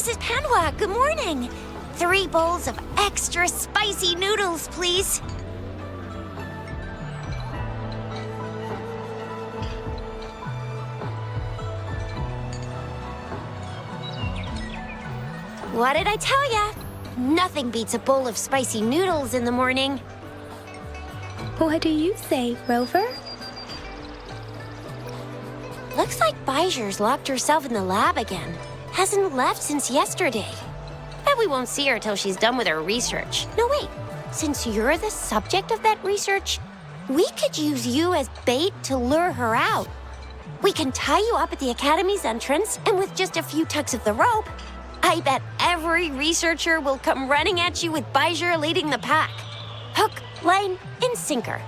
Mrs. Panhua, good morning. 3 bowls of extra spicy noodles, please. What did I tell ya? Nothing beats a bowl of spicy noodles in the morning. What do you say, Rover? Looks like Baijer's locked herself in the lab again. Hasn't left since yesterday. Bet we won't see her till she's done with her research. No, wait. Since you're the subject of that research, we could use you as bait to lure her out. We can tie you up at the Academy's entrance, and with just a few tugs of the rope, I bet every researcher will come running at you with Baijer leading the pack. Hook, line, and sinker.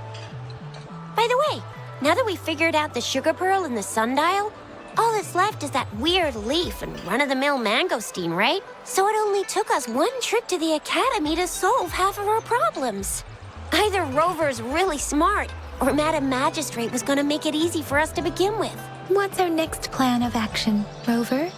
By the way, now that we figured out the sugar pearl and the sundial, all that's left is that weird leaf and run-of-the-mill mangosteen, right? So it only took us 1 trip to the Academy to solve half of our problems. Either Rover's really smart, or Madam Magistrate was gonna make it easy for us to begin with. What's our next plan of action, Rover?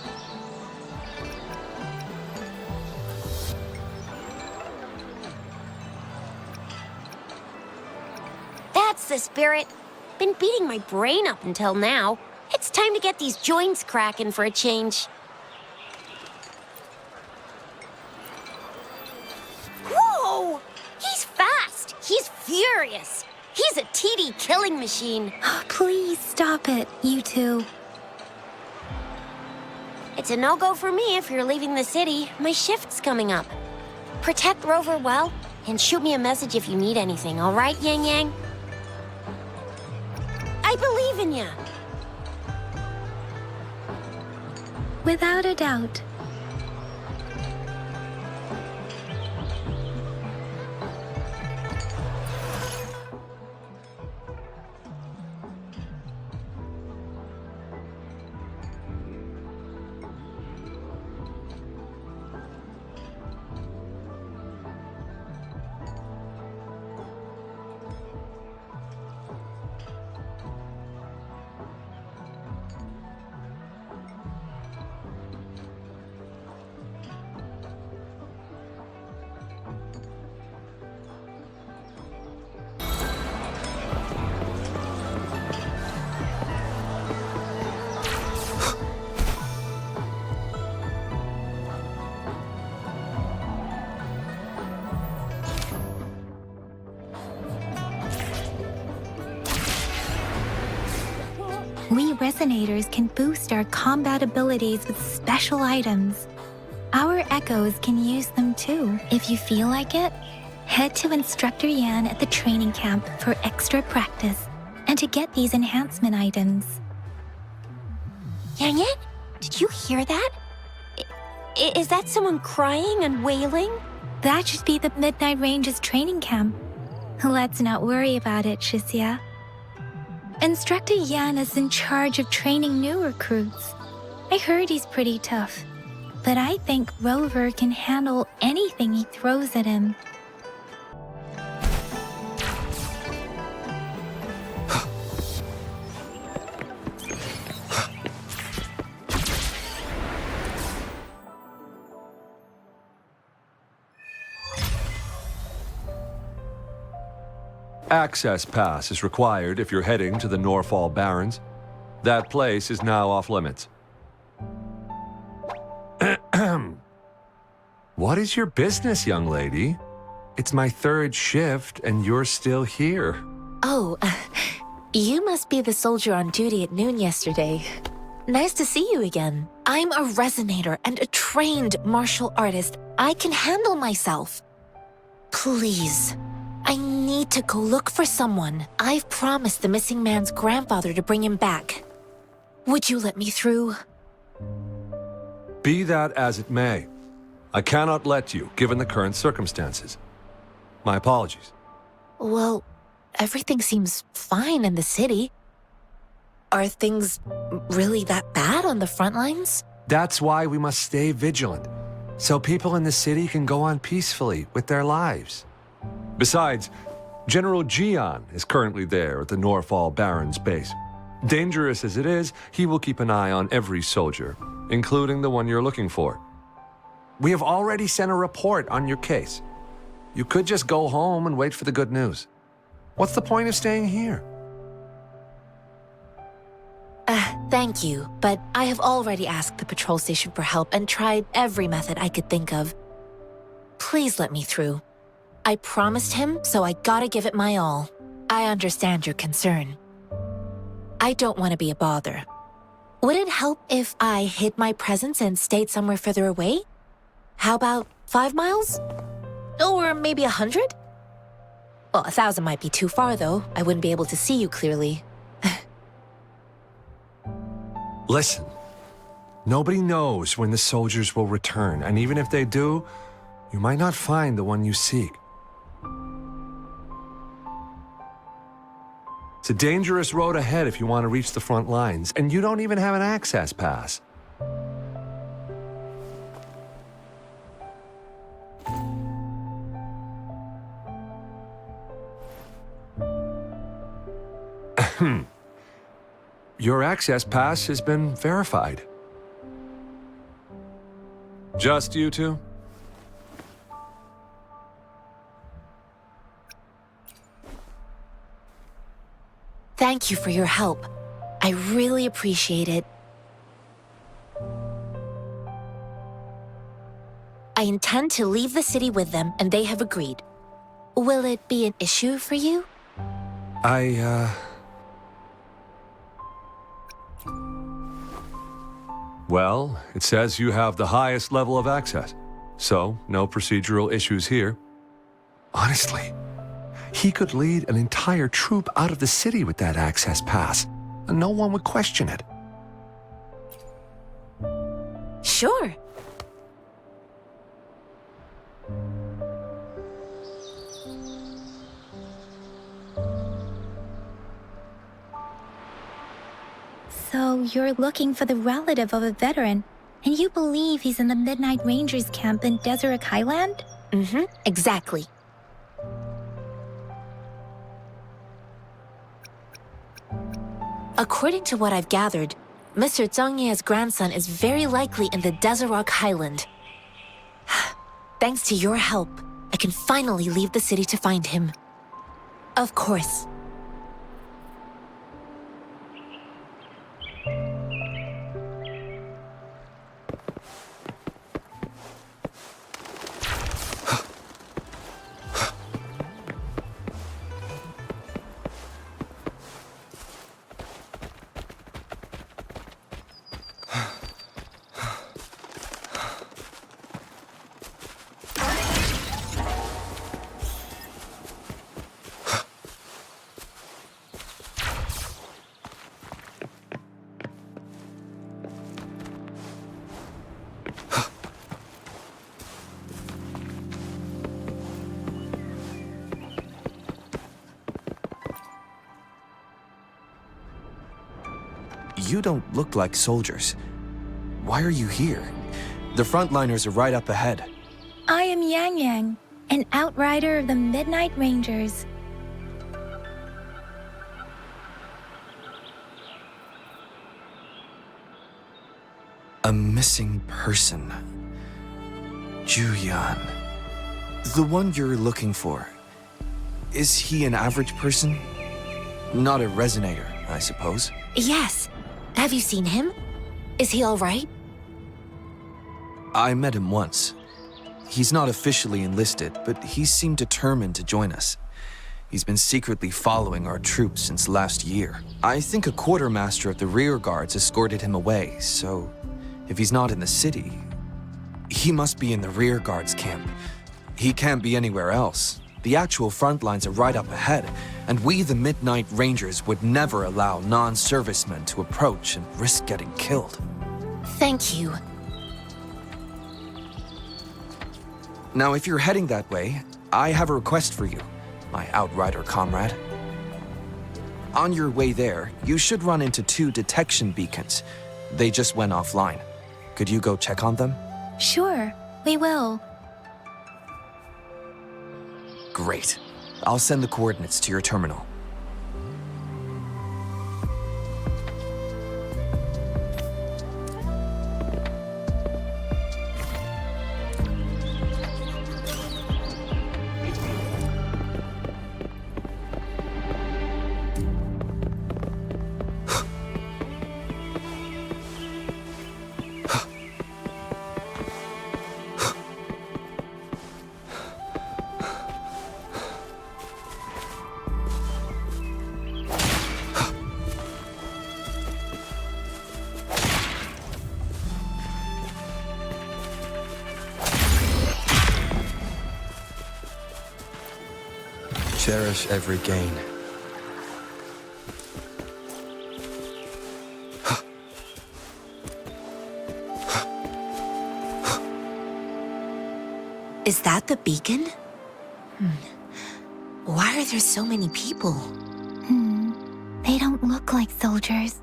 That's the spirit. Been beating my brain up until now. It's time to get these joints cracking for a change. Whoa! He's fast. He's furious. He's a TD killing machine. Please stop it, you two. It's a no-go for me if you're leaving the city. My shift's coming up. Protect Rover well, and shoot me a message if you need anything, all right, Yang Yang? I believe in ya. Without a doubt. We Resonators can boost our combat abilities with special items. Our Echoes can use them too. If you feel like it, head to Instructor Yan at the training camp for extra practice and to get these enhancement items. Yang Yang, did you hear that? Is that someone crying and wailing? That should be the Midnight Range's training camp. Let's not worry about it, Shixia. Instructor Yan is in charge of training new recruits. I heard he's pretty tough, but I think Rover can handle anything he throws at him. Access pass is required if you're heading to the Norfall Barrens. That place is now off limits. What is your business, young lady? It's my 3rd shift and you're still here. Oh, you must be the soldier on duty at noon yesterday. Nice to see you again. I'm a resonator and a trained martial artist. I can handle myself. Please. I need to go look for someone. I've promised the missing man's grandfather to bring him back. Would you let me through? Be that as it may, I cannot let you, given the current circumstances. My apologies. Well, everything seems fine in the city. Are things really that bad on the front lines? That's why we must stay vigilant, so people in the city can go on peacefully with their lives. Besides, General Jian is currently there at the Norfall Barrens base. Dangerous as it is, he will keep an eye on every soldier, including the one you're looking for. We have already sent a report on your case. You could just go home and wait for the good news. What's the point of staying here? Thank you, but I have already asked the patrol station for help and tried every method I could think of. Please let me through. I promised him, so I gotta give it my all. I understand your concern. I don't want to be a bother. Would it help if I hid my presence and stayed somewhere further away? How about 5 miles? Or maybe 100? Well, 1,000 might be too far, though. I wouldn't be able to see you clearly. Listen, nobody knows when the soldiers will return, and even if they do, you might not find the one you seek. It's a dangerous road ahead if you want to reach the front lines, and you don't even have an access pass. Your access pass has been verified. Just you two? Thank you for your help. I really appreciate it. I intend to leave the city with them, and they have agreed. Will it be an issue for you? Well, it says you have the highest level of access, so no procedural issues here. Honestly, he could lead an entire troop out of the city with that access pass, and no one would question it. Sure. So you're looking for the relative of a veteran, and you believe he's in the Midnight Rangers camp in Deseret Highland? Mm-hmm, exactly. According to what I've gathered, Mr. Zhang Ye's grandson is very likely in the Deseret Highland. Thanks to your help, I can finally leave the city to find him. Of course. You don't look like soldiers. Why are you here? The frontliners are right up ahead. I am Yang Yang, an outrider of the Midnight Rangers. A missing person. Juyan. The one you're looking for. Is he an average person? Not a resonator, I suppose. Yes. Have you seen him? Is he all right? I met him once. He's not officially enlisted, but he seemed determined to join us. He's been secretly following our troops since last year. I think a quartermaster of the rear guards escorted him away, so if he's not in the city, he must be in the rear guards camp. He can't be anywhere else. The actual front lines are right up ahead, and we, the Midnight Rangers, would never allow non-servicemen to approach and risk getting killed. Thank you. Now, if you're heading that way, I have a request for you, my outrider comrade. On your way there, you should run into 2 detection beacons. They just went offline. Could you go check on them? Sure, we will. Great. I'll send the coordinates to your terminal. Cherish every gain. Is that the beacon? Why are there so many people? They don't look like soldiers.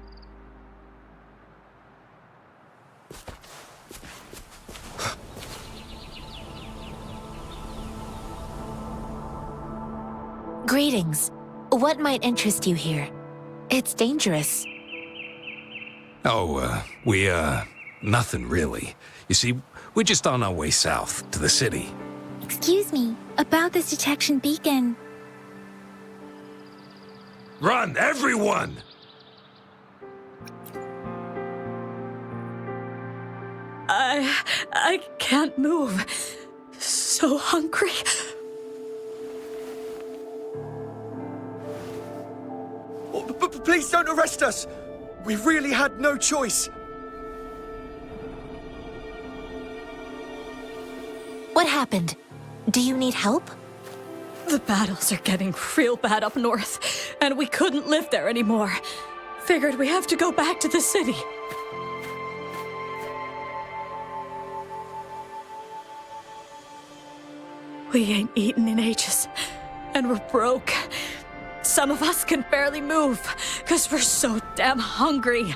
Greetings. What might interest you here? It's dangerous. Oh, nothing really. You see, we're just on our way south to the city. Excuse me, about this detection beacon. Run, everyone! I can't move. So hungry. Please don't arrest us! We really had no choice. What happened? Do you need help? The battles are getting real bad up north, and we couldn't live there anymore. Figured we have to go back to the city. We ain't eaten in ages, and we're broke. Some of us can barely move, because we're so damn hungry.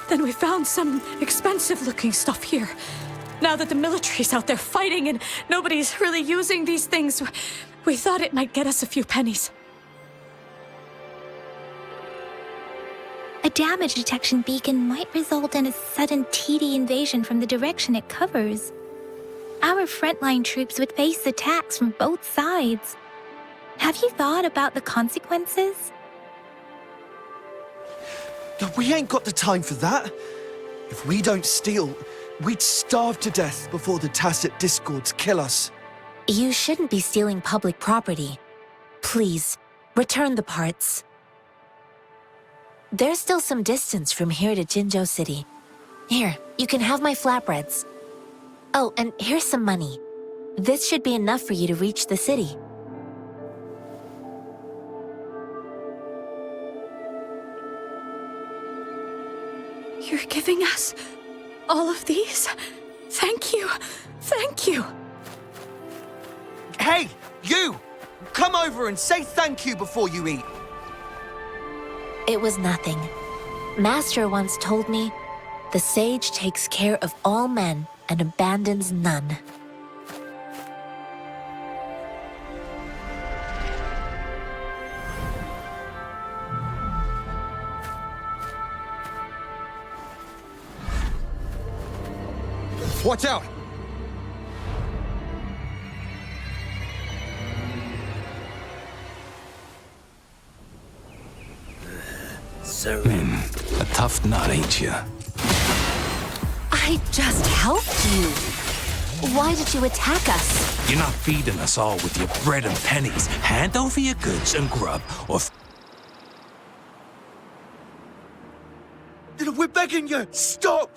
Then we found some expensive-looking stuff here. Now that the military's out there fighting and nobody's really using these things, we thought it might get us a few pennies. A damage detection beacon might result in a sudden TD invasion from the direction it covers. Our frontline troops would face attacks from both sides. Have you thought about the consequences? We ain't got the time for that. If we don't steal, we'd starve to death before the tacit discords kill us. You shouldn't be stealing public property. Please, return the parts. There's still some distance from here to Jinzhou City. Here, you can have my flatbreads. Oh, and here's some money. This should be enough for you to reach the city. You're giving us all of these? Thank you. Thank you. Hey, you! Come over and say thank you before you eat. It was nothing. Master once told me, the sage takes care of all men and abandons none. Watch out! A tough nut, ain't you? I just helped you. Why did you attack us? You're not feeding us all with your bread and pennies. Hand over your goods and grub, or We're begging you, stop!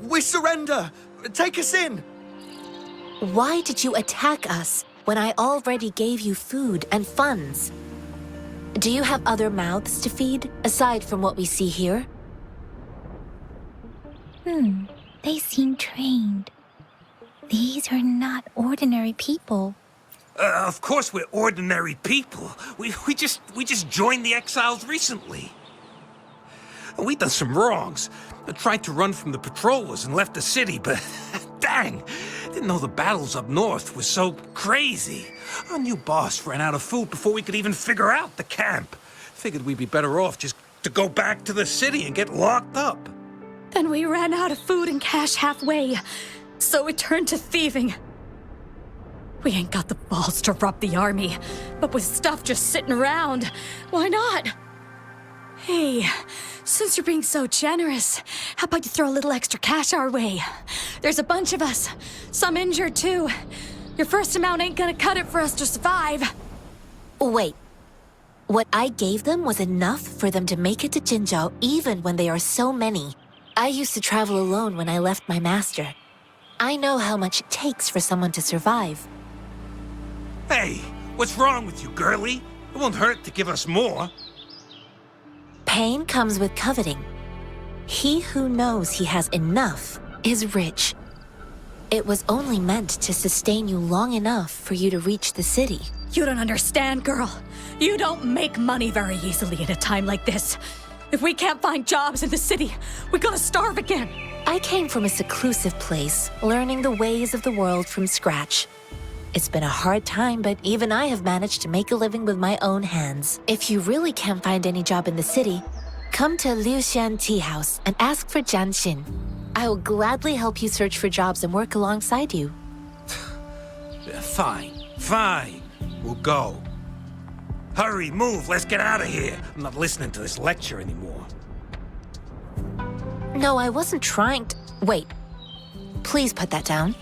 We surrender! Take us in! Why did you attack us when I already gave you food and funds? Do you have other mouths to feed, aside from what we see here? They seem trained. These are not ordinary people. Of course we're ordinary people. We just joined the exiles recently. We done some wrongs. I tried to run from the patrollers and left the city, but dang, didn't know the battles up north were so crazy. Our new boss ran out of food before we could even figure out the camp. Figured we'd be better off just to go back to the city and get locked up. Then we ran out of food and cash halfway, so we turned to thieving. We ain't got the balls to rob the army, but with stuff just sitting around, why not? Hey, since you're being so generous, how about you throw a little extra cash our way? There's a bunch of us, some injured too. Your first amount ain't gonna cut it for us to survive. Wait. What I gave them was enough for them to make it to Jinzhou even when they are so many. I used to travel alone when I left my master. I know how much it takes for someone to survive. Hey, What's wrong with you, girlie? It won't hurt to give us more. Pain comes with coveting. He who knows he has enough is rich. It was only meant to sustain you long enough for you to reach the city. You don't understand, girl. You don't make money very easily in a time like this. If we can't find jobs in the city, we're gonna starve again. I came from a seclusive place, learning the ways of the world from scratch. It's been a hard time, but even I have managed to make a living with my own hands. If you really can't find any job in the city, come to Liu Xian Tea House and ask for Jian Xin. I will gladly help you search for jobs and work alongside you. Fine. We'll go. Hurry, move, let's get out of here. I'm not listening to this lecture anymore. No, I wasn't trying to... Wait. Please put that down.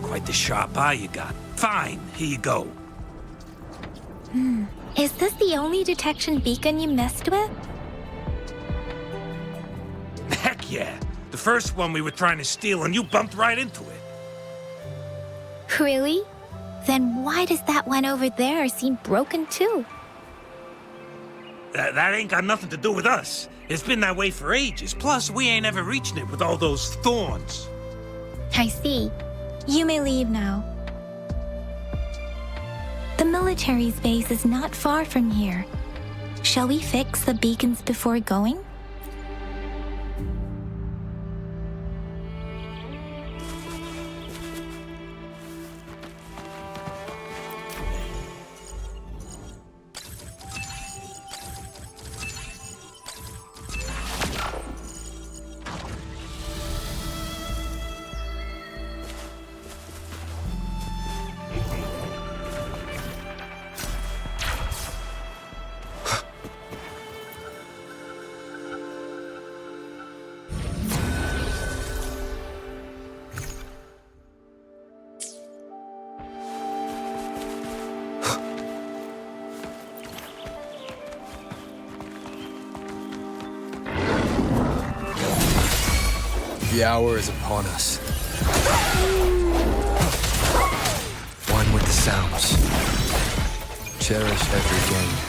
Quite the sharp eye you got. Fine, here you go. Is this the only detection beacon you messed with? Heck yeah. The first one we were trying to steal and you bumped right into it. Really? Then why does that one over there seem broken too? That ain't got nothing to do with us. It's been that way for ages. Plus, we ain't ever reaching it with all those thorns. I see. You may leave now. The military's base is not far from here. Shall we fix the beacons before going? The hour is upon us. One with the sounds. Cherish every gain.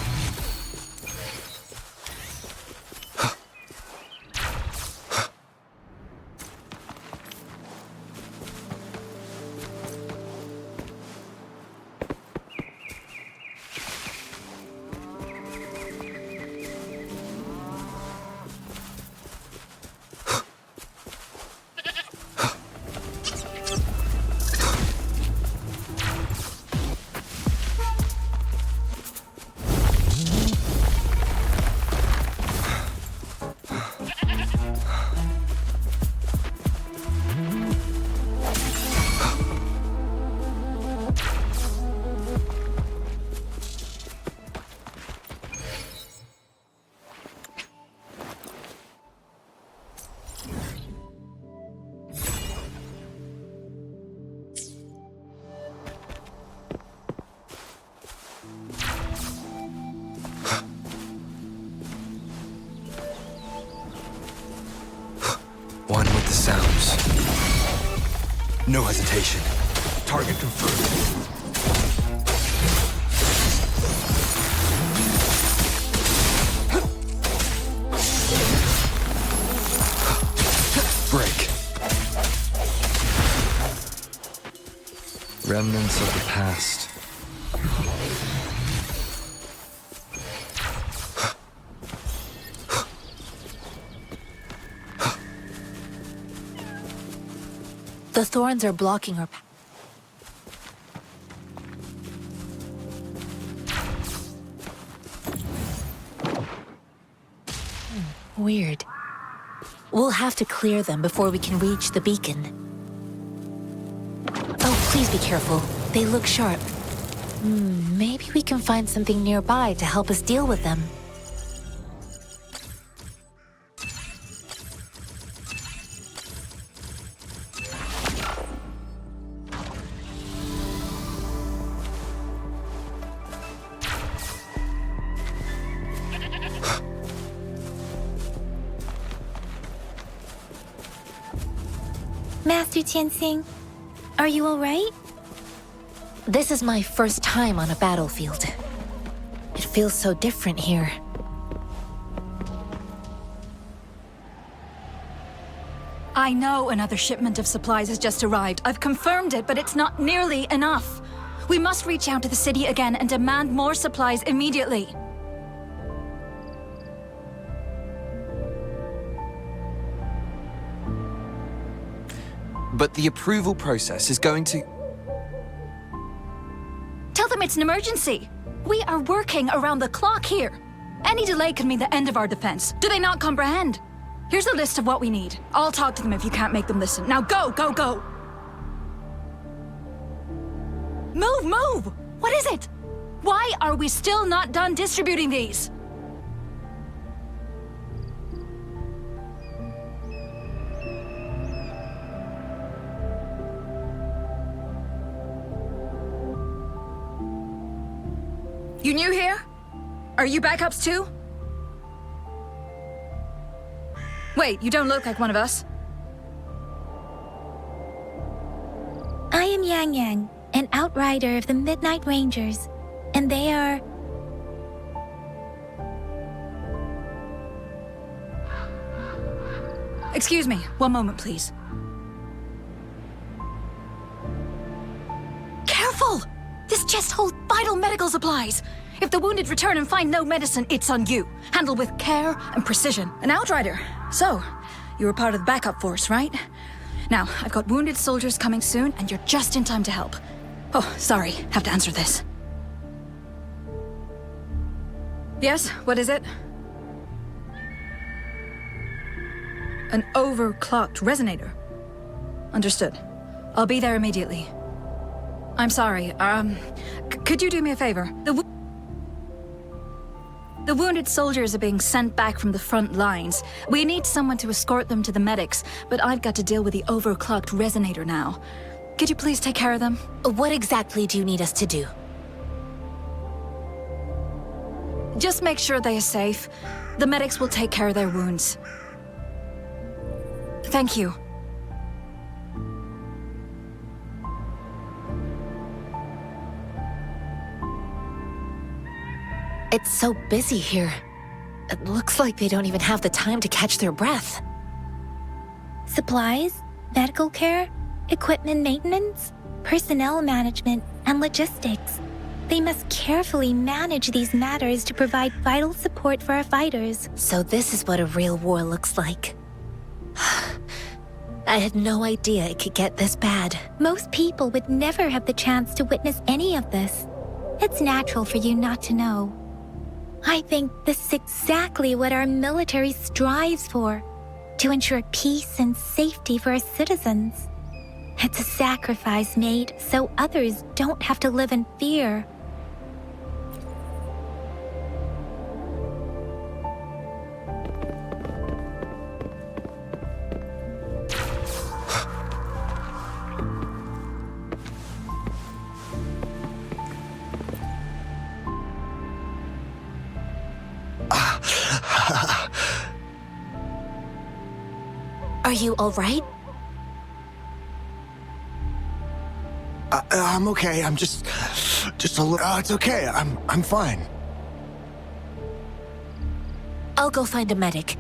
One with the sounds. No hesitation. Target confirmed. Break. Remnants of the past. The thorns are blocking our path. Weird. We'll have to clear them before we can reach the beacon. Oh, please be careful. They look sharp. Maybe we can find something nearby to help us deal with them. Master Tianxing, are you all right? This is my first time on a battlefield. It feels so different here. I know another shipment of supplies has just arrived. I've confirmed it, but it's not nearly enough. We must reach out to the city again and demand more supplies immediately. But the approval process is going to... Tell them it's an emergency. We are working around the clock here. Any delay could mean the end of our defense. Do they not comprehend? Here's a list of what we need. I'll talk to them if you can't make them listen. Now go, go, go! Move, move! What is it? Why are we still not done distributing these? You new here? Are you backups too? Wait, you don't look like one of us. I am Yang Yang, an outrider of the Midnight Rangers, and they are... Excuse me, one moment, please. Careful! This chest holds vital medical supplies. If the wounded return and find no medicine, it's on you. Handle with care and precision. An outrider. So, you were part of the backup force, right? Now, I've got wounded soldiers coming soon, and you're just in time to help. Oh, sorry, have to answer this. Yes, what is it? An overclocked resonator. Understood. I'll be there immediately. I'm sorry, could you do me a favor? The wounded soldiers are being sent back from the front lines. We need someone to escort them to the medics, but I've got to deal with the overclocked resonator now. Could you please take care of them? What exactly do you need us to do? Just make sure they are safe. The medics will take care of their wounds. Thank you. It's so busy here. It looks like they don't even have the time to catch their breath. Supplies, medical care, equipment maintenance, personnel management, and logistics. They must carefully manage these matters to provide vital support for our fighters. So this is what a real war looks like. I had no idea it could get this bad. Most people would never have the chance to witness any of this. It's natural for you not to know. I think this is exactly what our military strives for, to ensure peace and safety for our citizens. It's a sacrifice made so others don't have to live in fear. Are you all right? I'm okay. I'm just a little... it's okay. I'm fine. I'll go find a medic.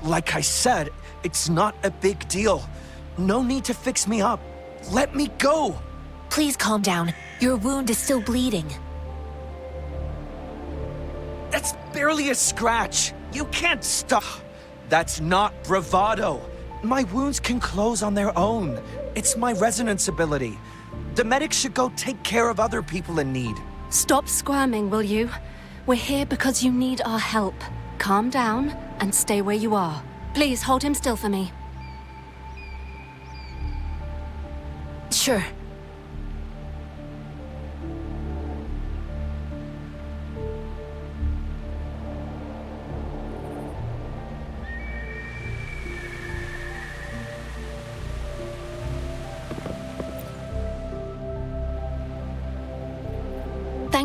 Like I said, it's not a big deal. No need to fix me up. Let me go! Please calm down. Your wound is still bleeding. That's barely a scratch. You can't stop. That's not bravado. My wounds can close on their own. It's my resonance ability. The medics should go take care of other people in need. Stop squirming, will you? We're here because you need our help. Calm down and stay where you are. Please hold him still for me. Sure.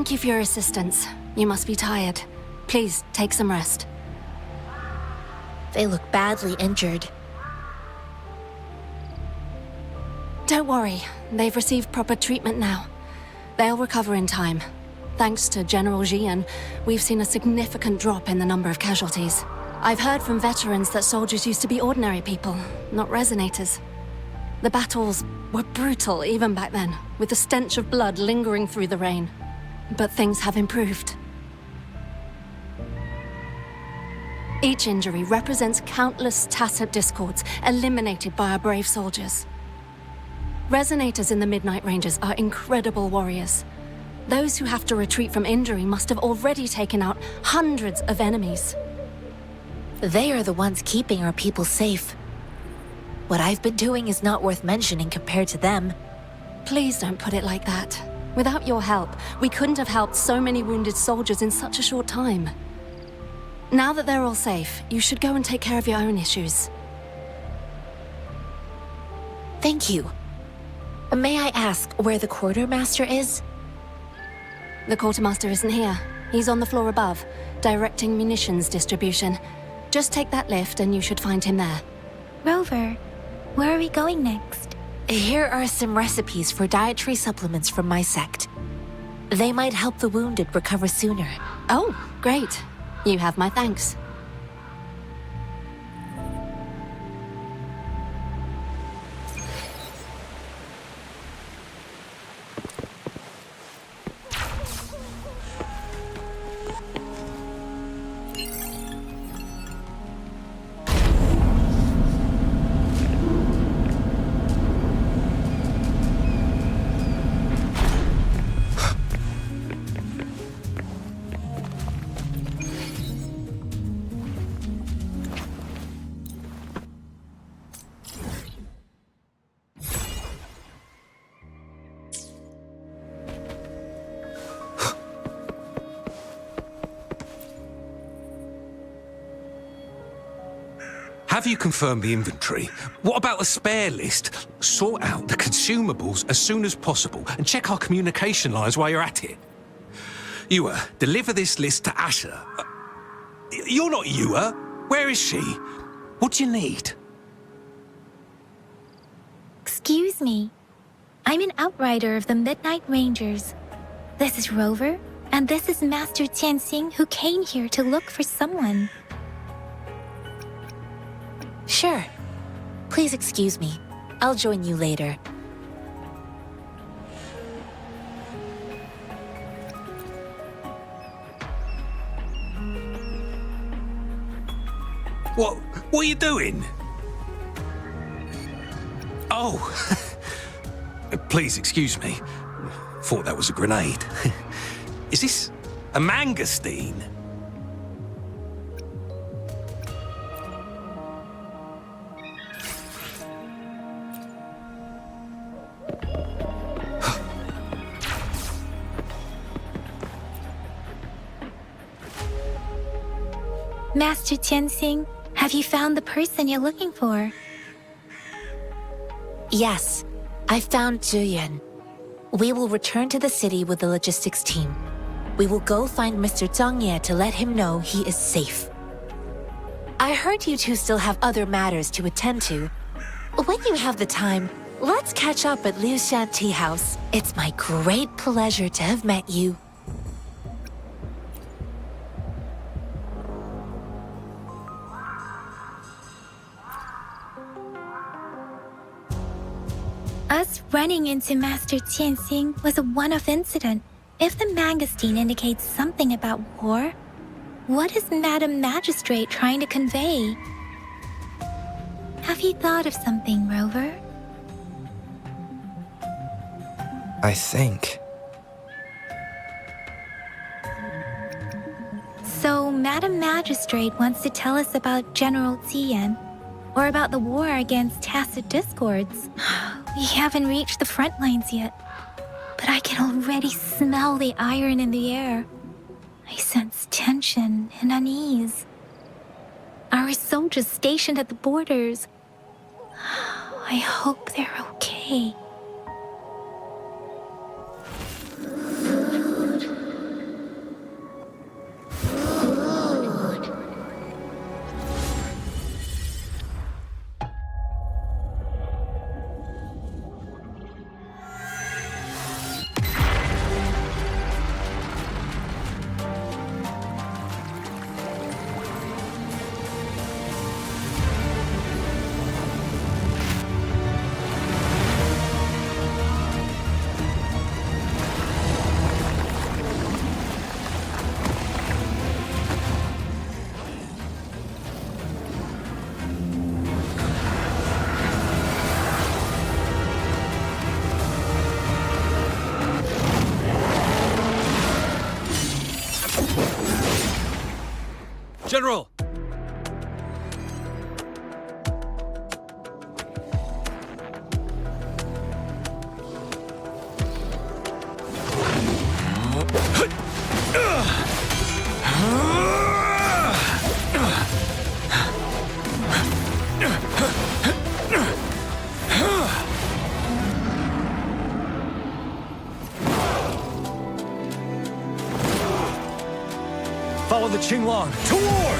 Thank you for your assistance. You must be tired. Please, take some rest. They look badly injured. Don't worry. They've received proper treatment now. They'll recover in time. Thanks to General Jian, we've seen a significant drop in the number of casualties. I've heard from veterans that soldiers used to be ordinary people, not resonators. The battles were brutal even back then, with the stench of blood lingering through the rain. But things have improved. Each injury represents countless tacit discords eliminated by our brave soldiers. Resonators in the Midnight Rangers are incredible warriors. Those who have to retreat from injury must have already taken out hundreds of enemies. They are the ones keeping our people safe. What I've been doing is not worth mentioning compared to them. Please don't put it like that. Without your help, we couldn't have helped so many wounded soldiers in such a short time. Now that they're all safe, you should go and take care of your own issues. Thank you. May I ask where the quartermaster is? The quartermaster isn't here. He's on the floor above, directing munitions distribution. Just take that lift and you should find him there. Rover, where are we going next? Here are some recipes for dietary supplements from my sect. They might help the wounded recover sooner. Oh, great. You have my thanks. Have you confirmed the inventory? What about the spare list? Sort out the consumables as soon as possible and check our communication lines while you're at it. Yua, deliver this list to Asher. You're not Yua. Where is she? What do you need? Excuse me. I'm an outrider of the Midnight Rangers. This is Rover, and this is Master Tianxing, who came here to look for someone. Sure. Please excuse me. I'll join you later. What are you doing? Oh. Please excuse me. Thought that was a grenade. Is this a mangosteen? Master Tianxing, have you found the person you're looking for? Yes, I found Zhuyan. We will return to the city with the logistics team. We will go find Mr. Zhang Ye to let him know he is safe. I heard you two still have other matters to attend to. When you have the time, let's catch up at Liu Shan Tea House. It's my great pleasure to have met you. Us running into Master Tianxing was a one-off incident. If the mangosteen indicates something about war, what is Madam Magistrate trying to convey? Have you thought of something, Rover? I think. So, Madam Magistrate wants to tell us about General Ziyan, or about the war against tacit discords. We haven't reached the front lines yet, but I can already smell the iron in the air. I sense tension and unease. Our soldiers stationed at the borders. I hope they're okay. General! Follow the Qinglong to war!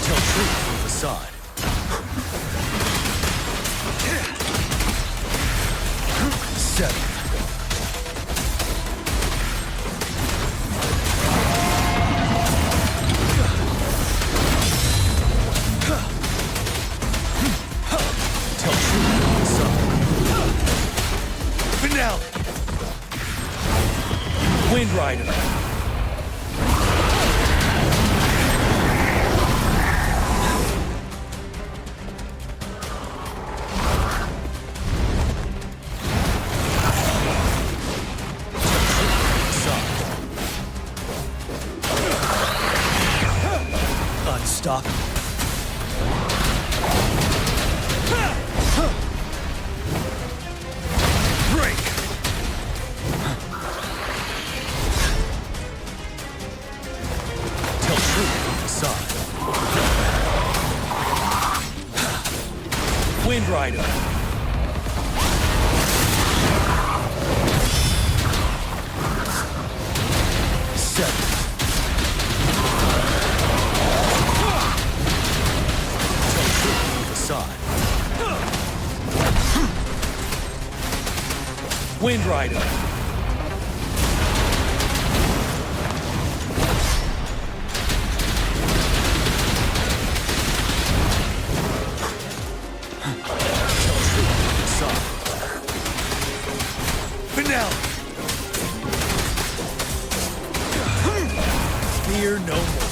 Tell truth from facade. Seven. Wind Rider. Unstoppable. Break. Wind Rider. Seven. Facade. Wind Rider. Finale. Fear no more.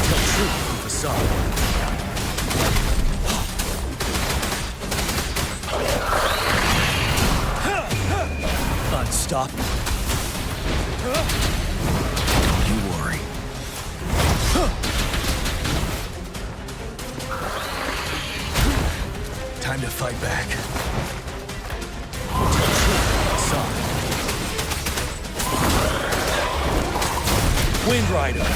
Tell truth from facade. Unstoppable. You worry. Time to fight back. Wind Rider.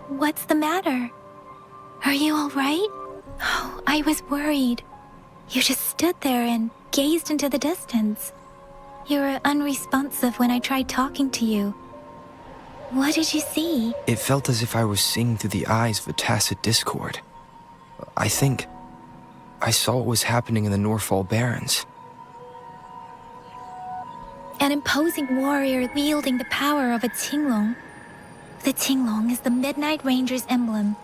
What's the matter? Are you all right? Oh, I was worried. You just stood there and gazed into the distance. You were unresponsive when I tried talking to you. What did you see? It felt as if I was seeing through the eyes of a tacit discord. I think I saw what was happening in the Norfall Barrens. An imposing warrior wielding the power of a Qinglong. The Qinglong is the Midnight Ranger's emblem.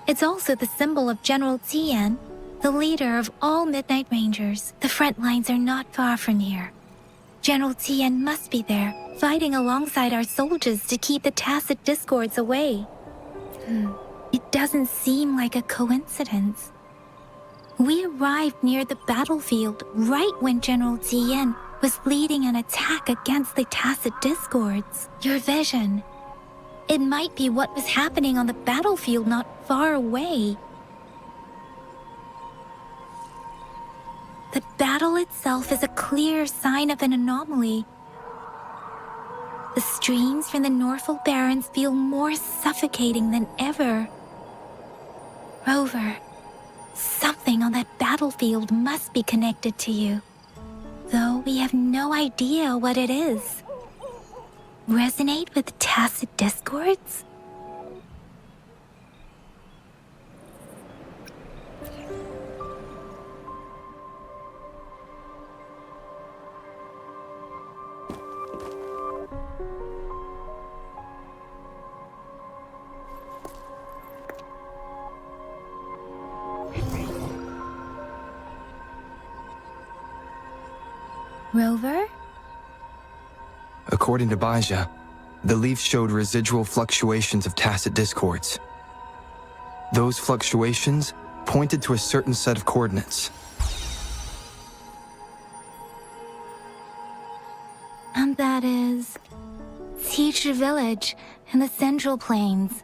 It's also the symbol of General Tian, the leader of all Midnight Rangers. The front lines are not far from here. General Tian must be there, fighting alongside our soldiers to keep the tacit discords away. It doesn't seem like a coincidence. We arrived near the battlefield right when General Tian was leading an attack against the tacit discords. Your vision. It might be what was happening on the battlefield not far away. The battle itself is a clear sign of an anomaly. The streams from the Norfall Barrens feel more suffocating than ever. Rover, something on that battlefield must be connected to you, though we have no idea what it is. Resonate with tacit discords? Rover? According to Baija, the leaf showed residual fluctuations of tacit discords. Those fluctuations pointed to a certain set of coordinates. And that is... Teach Village in the Central Plains.